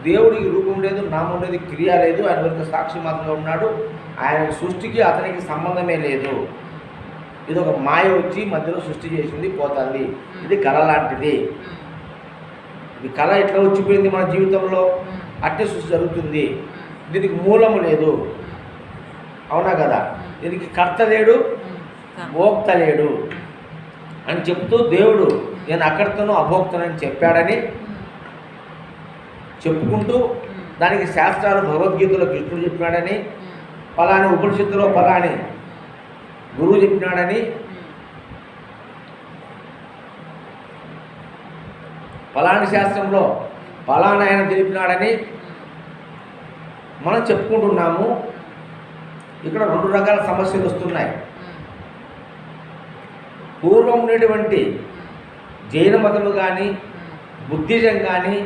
దేవుడికి రూపం లేదు, నామం లేదు, క్రియ లేదు, ఆయన వరకు సాక్షి మాత్రమే ఉన్నాడు. ఆయన సృష్టికి అతనికి సంబంధమే లేదు. ఇది ఒక మాయ వచ్చి మధ్యలో సృష్టి చేసింది, పోతుంది. ఇది కళ లాంటిది. ఇది కళ ఎట్లా వచ్చిపోయింది మన జీవితంలో, అట్టే సృష్టి జరుగుతుంది. దీనికి మూలము లేదు, అవునా కదా? దీనికి కర్త లేడు, భోక్త లేడు అని చెప్తూ దేవుడు నేను అకర్తను అభోక్తనని చెప్పాడని చెప్పుకుంటూ, దానికి శాస్త్రాలు భగవద్గీతలో కృష్ణుడు చెప్పినాడని, ఫలాని ఉపనిషత్తులో ఫలాని గురువు చెప్పినాడని, ఫలాని శాస్త్రంలో ఫలానా ఆయన తెలిపినాడని మనం చెప్పుకుంటున్నాము. ఇక్కడ 2 రకాల సమస్యలు వస్తున్నాయి. పూర్వం ఉన్నటువంటి జైన మతము కానీ, బుద్ధిజం కానీ,